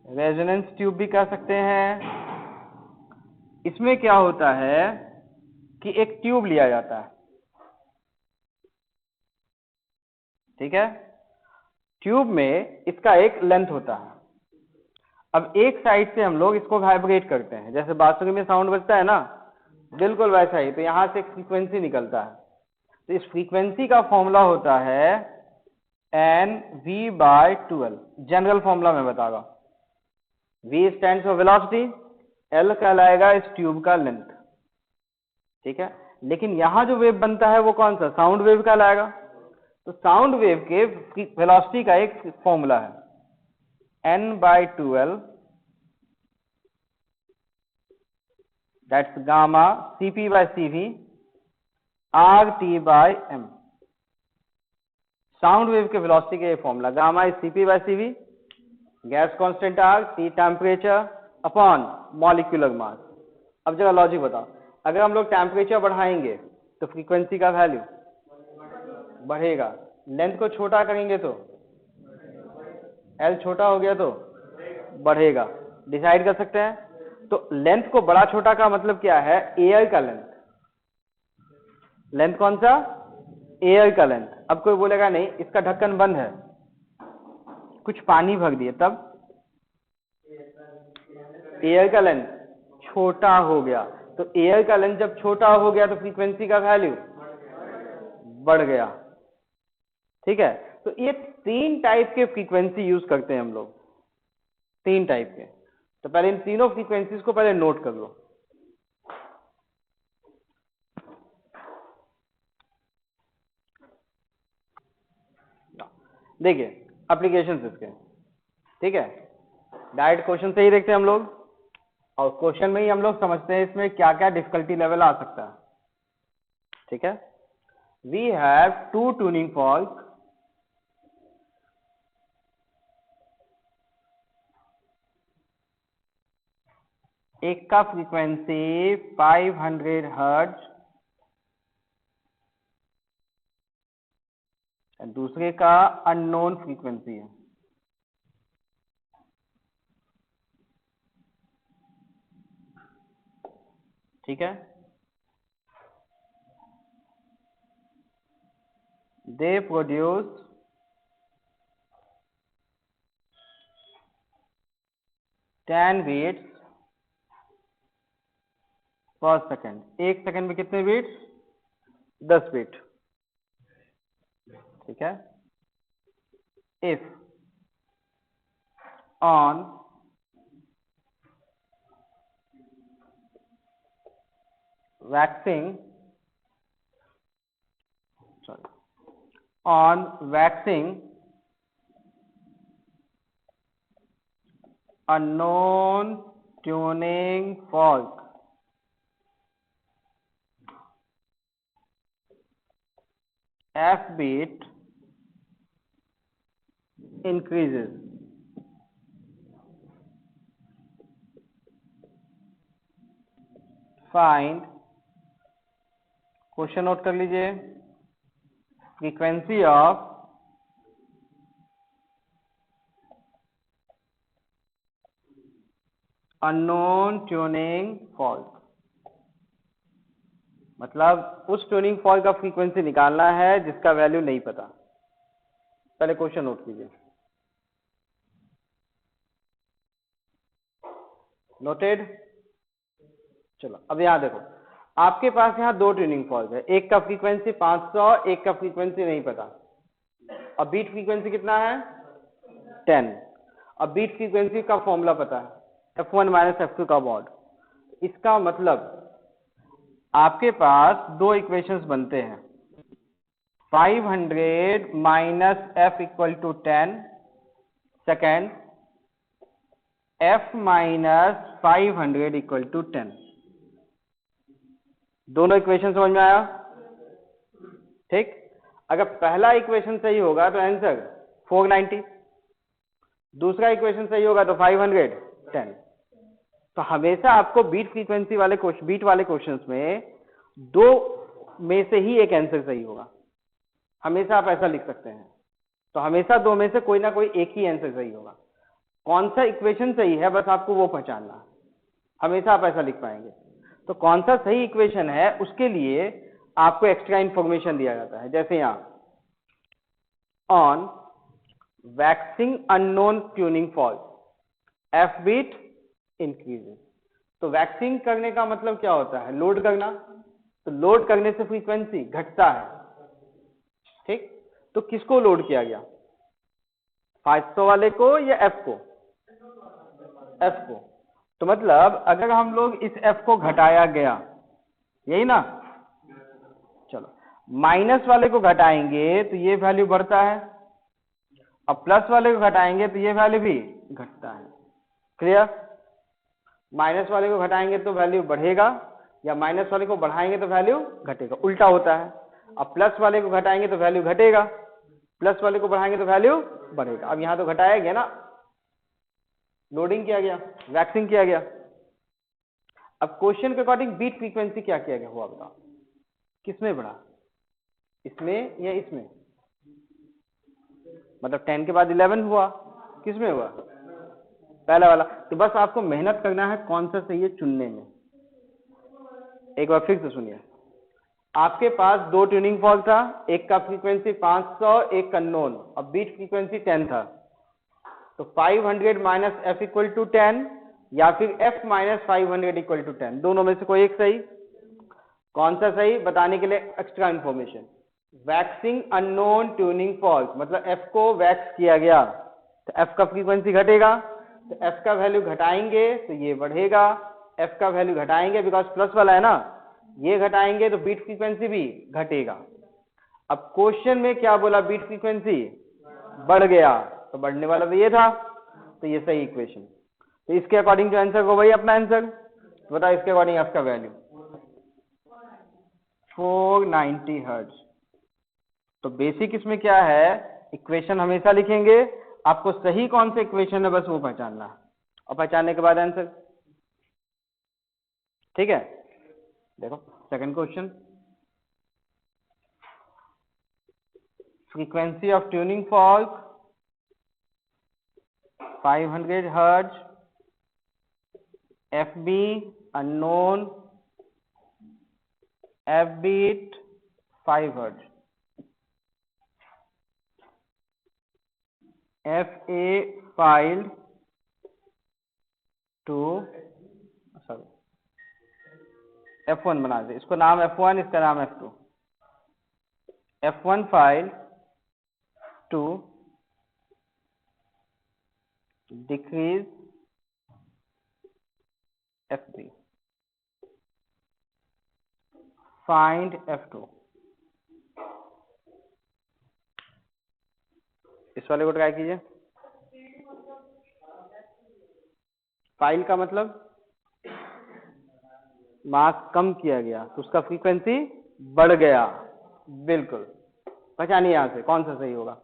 रेजोनेंस ट्यूब भी कह सकते हैं। इसमें क्या होता है कि एक ट्यूब लिया जाता है, ठीक है, ट्यूब में इसका एक लेंथ होता है। अब एक साइड से हम लोग इसको वाइब्रेट करते हैं, जैसे बांसुरी में साउंड बजता है ना, बिल्कुल वैसा ही। तो यहां से एक फ्रीक्वेंसी निकलता है, तो इस फ्रीक्वेंसी का फॉर्मूला होता है NV/12। जनरल फॉर्मूला मैं बता रहा हूं, V stands for velocity, L कहलाएगा इस ट्यूब का लेंथ, ठीक है। लेकिन यहां जो वेव बनता है वो कौन सा? साउंड वेव कहलाएगा। तो साउंड वेव के वेलोसिटी का एक फॉर्मूला है N/12, that's gamma CP/CV RT/m। Sound wave के वेलोसिटी का ये formula, gamma is CP/CV, gas constant R, T temperature upon molecular mass. अब जरा लॉजिक बताओ, अगर हम लोग टेम्परेचर बढ़ाएंगे तो फ्रीक्वेंसी का वैल्यू बढ़ेगा, लेंथ को छोटा करेंगे तो L छोटा हो गया तो बढ़ेगा। डिसाइड कर सकते हैं। तो लेंथ को बड़ा छोटा का मतलब क्या है? एयर का लेंथ। लेंथ कौन सा? एयर का लेंथ। अब कोई बोलेगा नहीं इसका ढक्कन बंद है, कुछ पानी भर दिए, तब एयर का लेंथ छोटा हो गया। तो एयर का लेंथ जब छोटा हो गया तो फ्रीक्वेंसी का वैल्यू बढ़ गया, ठीक है। तो ये 3 टाइप के फ्रीक्वेंसी यूज करते हैं हम लोग, 3 टाइप के। तो पहले इन तीनों फ्रीक्वेंसीज को पहले नोट कर लो। देखिए एप्लीकेशन इसके, ठीक है, डायरेक्ट क्वेश्चन से ही देखते हैं हम लोग, और क्वेश्चन में ही हम लोग समझते हैं इसमें क्या क्या डिफिकल्टी लेवल आ सकता है, ठीक है। वी हैव 2 ट्यूनिंग फॉर्क, एक का फ्रीक्वेंसी 500 हर्ट्ज दूसरे का अननोन फ्रीक्वेंसी है, ठीक है। दे प्रोड्यूस 10 बीट्स पर सेकेंड। एक सेकेंड में कितने बीट्स? 10 बीट, ठीक है। If on waxing a known tuning fork, F beat increases, find, question note कर लीजिए, frequency of unknown tuning fault, मतलब उस ट्यूनिंग फॉल्ट का फ्रीक्वेंसी निकालना है जिसका वैल्यू नहीं पता। पहले क्वेश्चन नोट कीजिए। नोटेड? चलो अब यहां देखो, आपके पास यहां दो ट्यूनिंग फॉल्ट है, एक का फ्रीक्वेंसी 500, एक का फ्रीक्वेंसी नहीं पता। अब बीट फ्रीक्वेंसी कितना है? 10। अब बीट फ्रीक्वेंसी का फॉर्मूला पता है, f1 माइनस f2 का मॉड। इसका मतलब आपके पास दो इक्वेशंस बनते हैं, 500 minus f equal to 10, second f minus 500 equal to 10। दोनों इक्वेशन समझ में आया? ठीक। अगर पहला इक्वेशन सही होगा तो आंसर 490, दूसरा इक्वेशन सही होगा तो 510। तो हमेशा आपको बीट फ्रीक्वेंसी वाले बीट वाले क्वेश्चंस में दो में से ही एक आंसर सही होगा, हमेशा आप ऐसा लिख सकते हैं। तो हमेशा दो में से कोई ना कोई एक ही आंसर सही होगा। कौन सा इक्वेशन सही है बस आपको वो पहचानना है, हमेशा आप ऐसा लिख पाएंगे। तो कौन सा सही इक्वेशन है उसके लिए आपको एक्स्ट्रा इंफॉर्मेशन दिया जाता है, जैसे यहां on waxing unknown tuning fork F beat increasing. तो वैक्सिंग करने का मतलब क्या होता है? लोड करना। तो लोड करने से फ्रीक्वेंसी घटता है, ठीक। तो किसको लोड किया गया, 500 वाले को या एफ को? एफ को। तो मतलब अगर हम लोग इस एफ को घटाया गया, यही ना, चलो माइनस वाले को घटाएंगे तो ये वैल्यू बढ़ता है, अब प्लस वाले को घटाएंगे तो ये वैल्यू भी घटता है। क्लियर? माइनस वाले को घटाएंगे तो वैल्यू बढ़ेगा, या माइनस वाले को बढ़ाएंगे तो वैल्यू घटेगा, उल्टा होता है। अब प्लस वाले को घटाएंगे तो वैल्यू घटेगा, प्लस वाले को बढ़ाएंगे तो वैल्यू बढ़ेगा। अब यहां तो घटाया गया ना, लोडिंग किया गया, वैक्सिंग किया गया। अब क्वेश्चन के अकॉर्डिंग बीट फ्रीक्वेंसी क्या किया गया हुआ बताओ, किसमें बढ़ा, इसमें या इसमें? मतलब 10 के बाद 11 हुआ, किसमें हुआ? पहला वाला। तो बस आपको मेहनत करना है कौन सा सही है चुनने में। एक बार फिर से सुनिए, आपके पास दो ट्यूनिंग फॉल्ट था, एक का फ्रीक्वेंसी 500, एक अननोन। अब बीट फ्रीक्वेंसी 10 था, तो 500 माइनस एफ इक्वल टू 10 या फिर एफ माइनस 500 इक्वल टू 10, दोनों में से कोई एक सही। कौन सा सही बताने के लिए extra information, waxing unknown tuning fault, मतलब एफ को वैक्स किया गया तो एफ का फ्रीक्वेंसी घटेगा, तो एफ का वैल्यू घटाएंगे तो ये बढ़ेगा, एफ का वैल्यू घटाएंगे बिकॉज प्लस वाला है ना, ये घटाएंगे तो बीट फ्रीक्वेंसी भी घटेगा। अब क्वेश्चन में क्या बोला, बीट फ्रीक्वेंसी बढ़ गया, तो बढ़ने वाला तो ये था, तो ये सही इक्वेशन। तो इसके अकॉर्डिंग जो आंसर हो वही अपना आंसर। बताओ इसके अकॉर्डिंग आपका वैल्यू 490 हर्ट्ज। तो बेसिक इसमें क्या है, इक्वेशन हमेशा लिखेंगे, आपको सही कौन सा इक्वेशन है बस वो पहचानना है, और पहचानने के बाद आंसर। ठीक है, देखो second question, frequency of tuning fork 500 hertz, F B unknown, F beat 5 hertz, F A filed to, sorry F1 बना दे, इसको नाम F1, इसका नाम F2। F1 file to decrease F3, find F2। इस वाले को ट्राई कीजिए। फाइल का मतलब मास कम किया गया तो उसका फ्रीक्वेंसी बढ़ गया, बिल्कुल। पहचानिए यहां से कौन सा सही होगा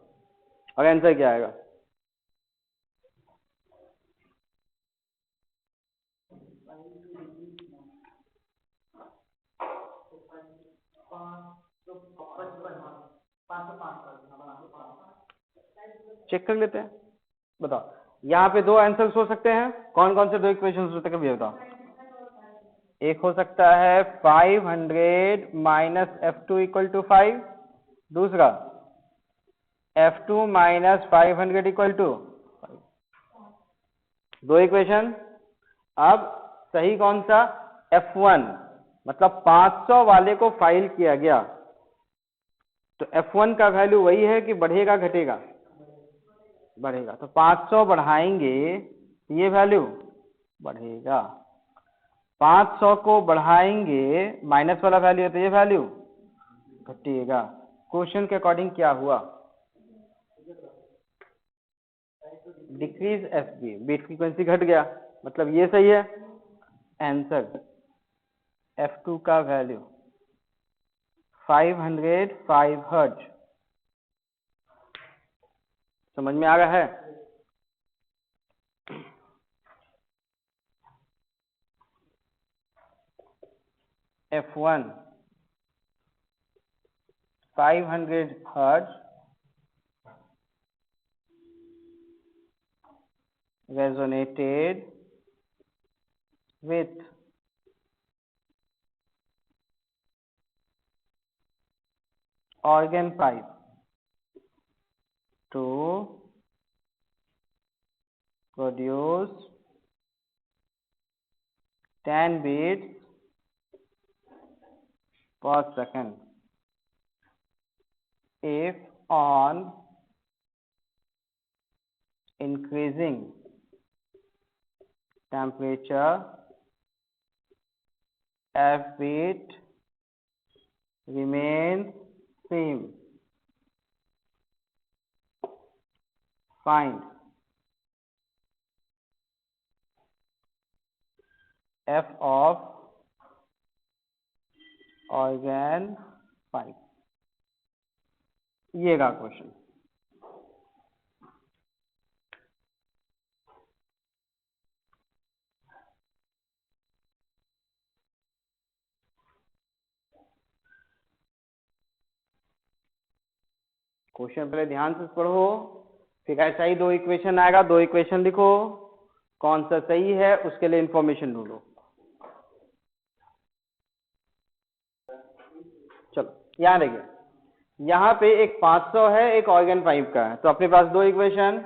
और आंसर क्या आएगा। चेक कर लेते हैं। बताओ यहाँ पे दो आंसर्स हो सकते हैं, कौन कौन से दो इक्वेशंस हो सकते हैं कभी बताओ। एक हो सकता है 500 माइनस F2 इक्वल टू 5, दूसरा F2 माइनस 500 इक्वल टू 5। दो इक्वेशन। अब सही कौन सा, F1, मतलब 500 वाले को फाइल किया गया, तो F1 का वैल्यू वही है कि बढ़ेगा घटेगा, बढ़ेगा। तो 500 बढ़ाएंगे ये वैल्यू बढ़ेगा, 500 को बढ़ाएंगे माइनस वाला वैल्यू है तो ये वैल्यू घटेगा। क्वेश्चन के अकॉर्डिंग क्या हुआ, decrease F B, beat frequency घट गया, मतलब ये सही है। आंसर F2 का वैल्यू 505 हर्ट्ज। समझ में आ रहा है। F1 500 hertz resonated with organ pipe to produce 10 beats per second if on increasing temperature F beat remains same. Find F of organ pipe। ये का क्वेश्चन। क्वेश्चन पहले ध्यान से पढ़ो, फिर ऐसा ही दो इक्वेशन आएगा, दो इक्वेशन लिखो, कौन सा सही है उसके लिए इंफॉर्मेशन ढूंढो। चलो यहाँ देखिए, यहाँ पे एक 500 है, एक ऑर्गन पाइप का है, तो अपने पास दो equation,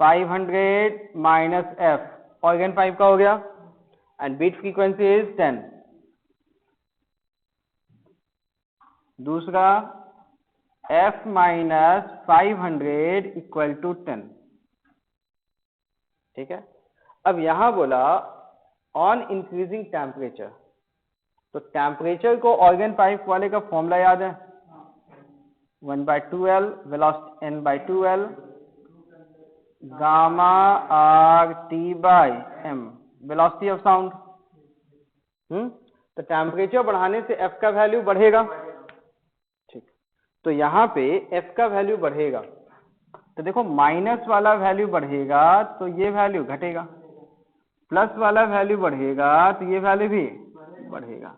500 minus F organ pipe का हो गया एंड बीट फ्रीक्वेंसी इज 10। दूसरा F माइनस 500 इक्वल टू 10। ठीक है। अब यहां बोला ऑन इंक्रीजिंग टेम्परेचर, तो टेम्परेचर को ऑर्गन पाइप वाले का फॉर्मूला याद है, 1/2L velocity n/2L gamma RT/m velocity of sound. तो टेम्परेचर बढ़ाने से F का वैल्यू बढ़ेगा। ठीक, तो यहाँ पे F का वैल्यू बढ़ेगा, तो देखो माइनस वाला वैल्यू बढ़ेगा तो ये वैल्यू घटेगा, प्लस वाला वैल्यू बढ़ेगा तो ये वैल्यू भी बढ़ेगा।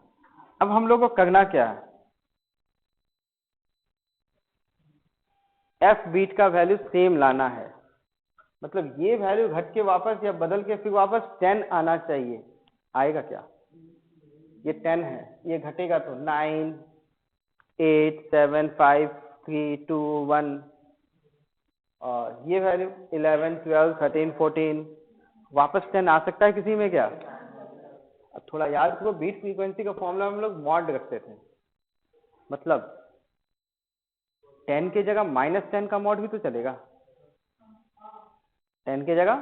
अब हम लोग को करना क्या है, F बीट का वैल्यू सेम लाना है, मतलब ये वैल्यू घट के वापस या बदल के फिर वापस 10 आना चाहिए। आएगा क्या, ये 10 है, ये घटेगा तो 9 8 7 5 3 2 1, और ये वैल्यू 11 12 13 14 वापस 10 आ सकता है किसी में क्या। अब थोड़ा याद करो, बीट फ्रीक्वेंसी का फॉर्मूला हम लोग मॉड रखते थे, मतलब 10 की जगह -10 का मॉड भी तो चलेगा, 10 की जगह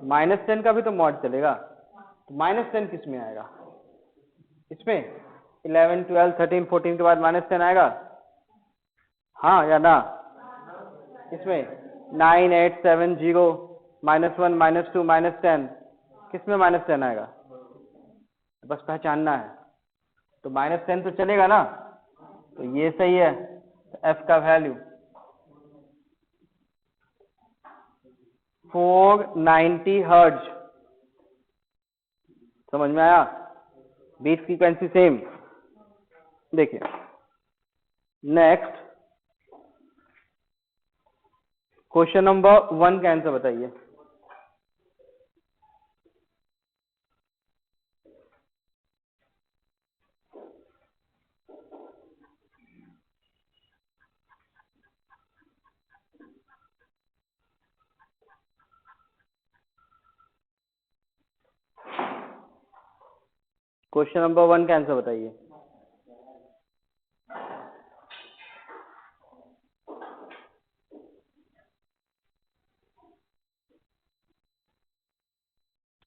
-10 का भी तो मॉड चलेगा। तो -10 किस में आएगा, इसमें 11 12 13 14 के बाद -10 आएगा, हाँ या ना। इसमें 9 8 7 0 -1 -2 -10 किस में -10 आएगा, बस पहचानना है। तो -10 तो चलेगा ना, तो ये सही है। तो F का वैल्यू 490 हर्ट्ज। समझ में आया, बीट फ्रीक्वेंसी सेम, देखिए नेक्स्ट क्वेश्चन नंबर 1 का आंसर बताइए। क्वेश्चन नंबर 1 का आंसर बताइए।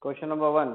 Question number 1।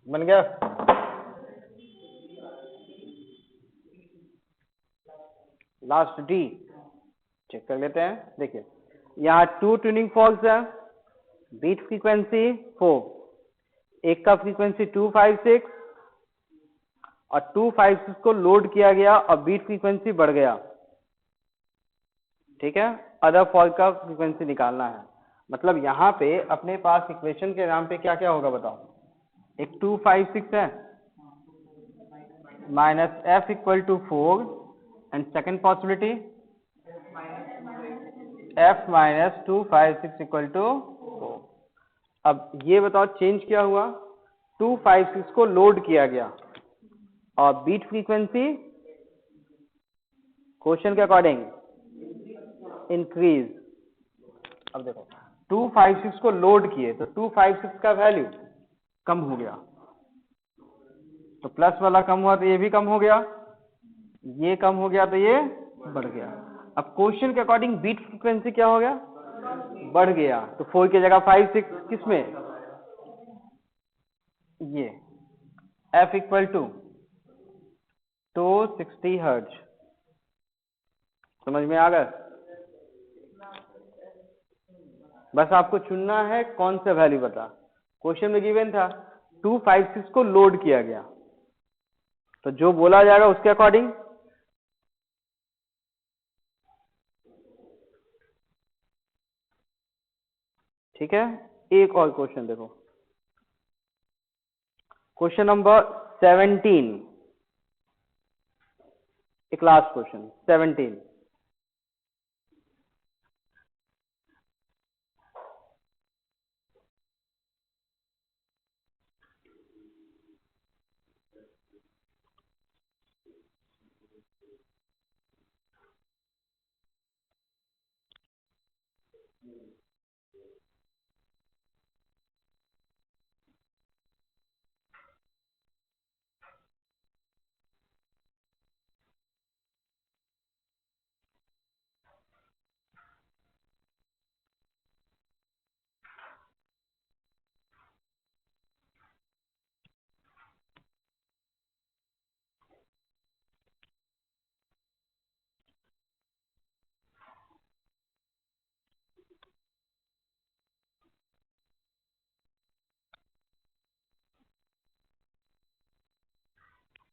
बन गया? लास्ट डी चेक कर लेते हैं। देखिए यहाँ 2 ट्यूनिंग फॉल्स है, बीट फ्रीक्वेंसी 4, एक का फ्रीक्वेंसी 256 और 256 को लोड किया गया और बीट फ्रीक्वेंसी बढ़ गया। ठीक है, अदर फॉल्ट का फ्रीक्वेंसी निकालना है। मतलब यहाँ पे अपने पास इक्वेशन के नाम पे क्या क्या होगा बताओ। एक 256 है minus F equal to 4 and second possibility F minus 256 equal to 4। अब ये बताओ चेंज क्या हुआ, 256 को लोड किया गया और बीट फ्रीक्वेंसी क्वेश्चन के अकॉर्डिंग इंक्रीज। अब देखो 256 को लोड किए तो 256 का वैल्यू कम हो गया, तो प्लस वाला कम हुआ तो ये भी कम हो गया, ये कम हो गया तो ये बढ़ गया। अब क्वेश्चन के अकॉर्डिंग बीट फ्रीक्वेंसी क्या हो गया, बढ़ गया। तो 4 की जगह 5 6 किसमें, ये एफ इक्वल टू 260 हर्ट्ज। समझ में आ गया? बस आपको चुनना है कौन सा वैल्यू बता। क्वेश्चन में गिवन था 256 को लोड किया गया, तो जो बोला जाएगा उसके अकॉर्डिंग। ठीक है, एक और क्वेश्चन देखो, क्वेश्चन नंबर 17, एक लास्ट क्वेश्चन 17।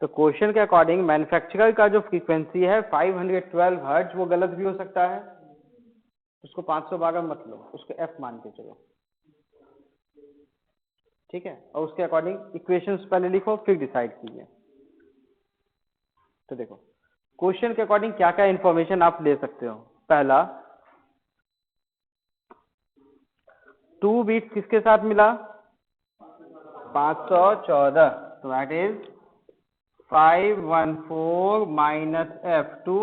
तो क्वेश्चन के अकॉर्डिंग मैन्युफैक्चरर का जो फ्रीक्वेंसी है 512 हर्ट्ज वो गलत भी हो सकता है, उसको 500 भागा मत लो, उसको एफ मान के चलो। ठीक है, और उसके अकॉर्डिंग इक्वेशंस पहले लिखो फिर डिसाइड कीजिए। तो देखो क्वेश्चन के अकॉर्डिंग क्या क्या इंफॉर्मेशन आप ले सकते हो। पहला 2 बीट किसके साथ मिला, 514, तो दैट इज 514 माइनस F2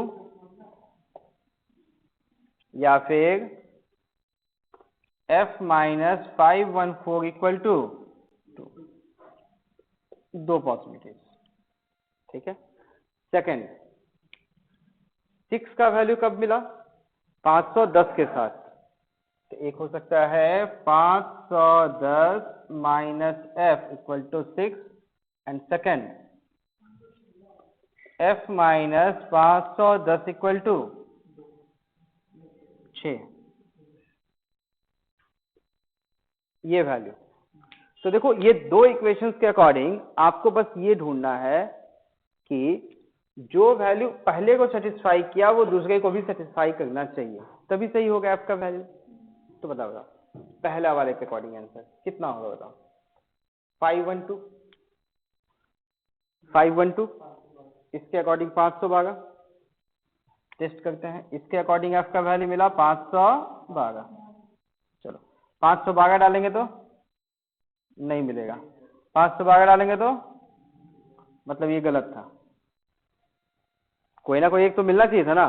या फिर F माइनस 514 इक्वल टू 2, दो पॉसिबिलिटीज। ठीक है, सेकेंड 6 का वैल्यू कब मिला, 510 के साथ। तो एक हो सकता है 510 minus F equal to 6 and second F minus 510 equal to 6, ये वैल्यू। तो देखो ये दो इक्वेशंस के अकॉर्डिंग आपको बस ये ढूंढना है कि जो वैल्यू पहले को सेटिस्फाई किया वो दूसरे को भी सेटिस्फाई करना चाहिए, तभी सही होगा एफ का वैल्यू। तो बताओ पहला वाले के अकॉर्डिंग आंसर कितना होगा बताओ। 512 इसके अकॉर्डिंग 500 भागा, टेस्ट करते हैं। इसके अकॉर्डिंग एफ का वैल्यू मिला 500 भागा। चलो 500 भागा डालेंगे तो नहीं मिलेगा, 500 भागा डालेंगे तो मतलब ये गलत था, कोई ना कोई एक तो मिलना चाहिए था ना,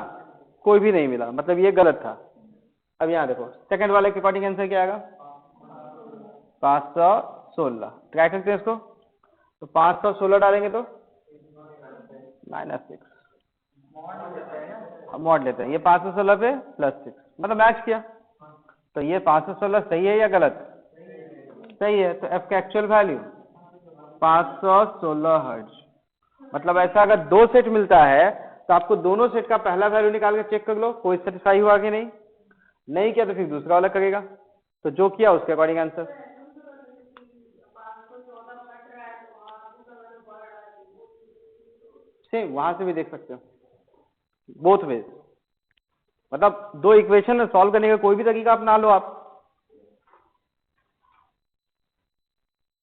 कोई भी नहीं मिला, मतलब ये गलत था। अब यहाँ देखो सेकंड वाले के अकॉर्डिंग आंसर क्या आएगा 516। ट्राई करते हैं इसको। तो 516 डालेंगे तो -6, मॉड लेते हैं, ये 516 पे +6 मतलब मैच किया। तो ये 516 सही है या गलत? सही है। तो एफ का एक्चुअल वैल्यू 516 हर्ट्ज। मतलब ऐसा अगर दो सेट मिलता है तो आपको दोनों सेट का पहला वैल्यू निकाल के चेक कर लो कोई सेटिस्फाई हुआ कि नहीं किया तो फिर दूसरा वाला करेगा। तो जो किया उसके अकॉर्डिंग आंसर। सेम वहां से भी देख सकते हो, बोथ वेज। मतलब दो इक्वेशन सॉल्व करने का कोई भी तरीका अपना लो आप।